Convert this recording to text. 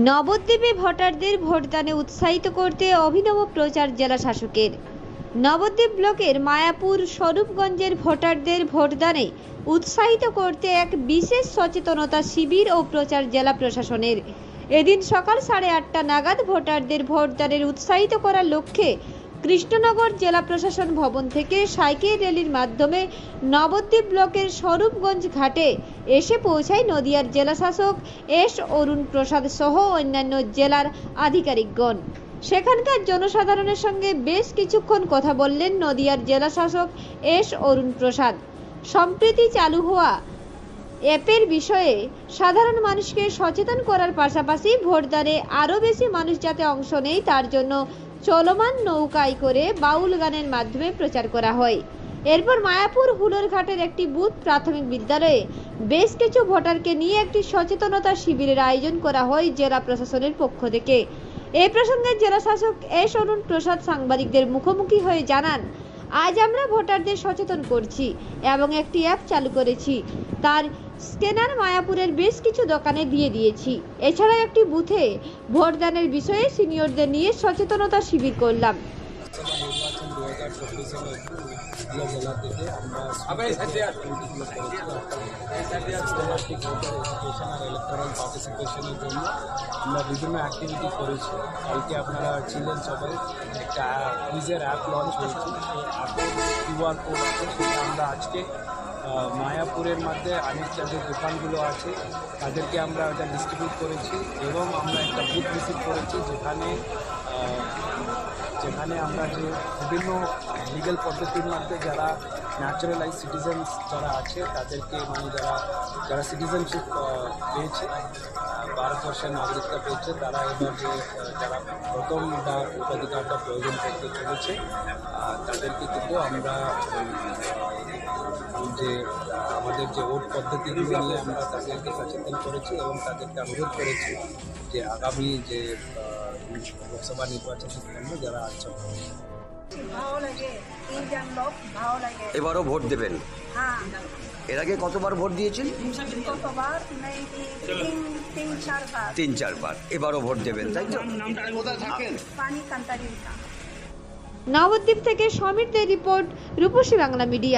নবদ্বীপে ভোটারদের ভোটদানে উৎসাহিত করতে অভিনব প্রচার জেলা শাসকের। নবদ্বীপ ব্লকের মায়াপুর স্বরূপগঞ্জের ভোটারদের ভোটদানে উৎসাহিত করতে এক বিশেষ সচেতনতা শিবির ও প্রচার জেলা প্রশাসনের। এদিন সকাল 8:30 নাগাদ ভোটারদের ভোটদানের উৎসাহিত করার লক্ষ্যে কৃষ্ণনগর জেলা প্রশাসন ভবন থেকে সাইকেল র্যালির মাধ্যমে নবদ্বীপ ব্লকের স্বরূপগঞ্জ ঘাটে এসে পৌঁছায় নদিয়ার জেলা শাসক এস অরুণ প্রসাদ সহ অন্যান্য জেলার আধিকারিকগণ। সেখানকার জনসাধারণের সঙ্গে বেশ কিছুক্ষণ কথা বললেন নদিয়ার জেলা শাসক এস অরুণ প্রসাদ। সম্প্রতি চালু হওয়া অ্যাপের বিষয়ে সাধারণ মানুষকে সচেতন করার পাশাপাশি ভোটদানে আরও বেশি মানুষ যাতে অংশ নেয় তার জন্য চলমান নৌকায় করে বাউল গানের মাধ্যমে প্রচার করা হয়। এরপর মায়াপুর হুলোরঘাটের একটি বুথ প্রাথমিক বিদ্যালয়ে বেশ কিছু ভোটারকে নিয়ে একটি সচেতনতা শিবিরের আয়োজন করা হয় জেলা প্রশাসনের পক্ষ থেকে। এই প্রসঙ্গে জেলা শাসক এস অরুণ প্রসাদ সাংবাদিকদের মুখোমুখি হয়ে জানান, আজ আমরা ভোটারদের সচেতন করছি এবং একটি অ্যাপ চালু করেছি। তার স্ক্যানার মায়াপুরের বেশ কিছু দোকানে দিয়ে দিয়েছি। এছাড়া একটি বুথে ভোটদানের বিষয়ে সিনিয়রদের নিয়ে সচেতনতা শিবির করলাম। আমরা বিভিন্ন অ্যাক্টিভিটি করেছি। কালকে আপনারা ছিলেন সবাই, একটা কুইজের অ্যাপ লঞ্চ হয়েছে। সেই অ্যাপের QR কোড আছে, সেটা আমরা আজকে মায়াপুরের মধ্যে অনেক যাদের দোকানগুলো আছে তাদেরকে আমরা ওটা ডিস্ট্রিবিউট করেছি এবং আমরা একটা বুথ ভিজিট করেছি যেখানে আমরা যে বিভিন্ন লিগ্যাল পদ্ধতির মধ্যে যারা ন্যাচারালাইজ সিটিজেন্স যারা আছে তাদেরকে যারা সিটিজেনশিপ পেয়েছে, ভারতবর্ষের নাগরিকতা পেয়েছে, তারা এবার যারা প্রথমবার ভোটাধিকারটা প্রয়োজন করতে চলেছে তাদেরকে কিন্তু আমরা আমাদের যে ভোট পদ্ধতিগুলো নিয়ে আমরা তাদেরকে সচেতন করেছি এবং তাদেরকে অনুরোধ করেছি যে আগামী যে লোকসভা নির্বাচনের জন্য যারা আছে এবারও ভোট দেবেন। এর আগে কতবার ভোট দিয়েছেন? 3-4 বার। এবারও ভোট দেবেন, তাই তো? নবদ্বীপ থেকে সমীর দে রিপোর্ট, রূপসী বাংলা মিডিয়া।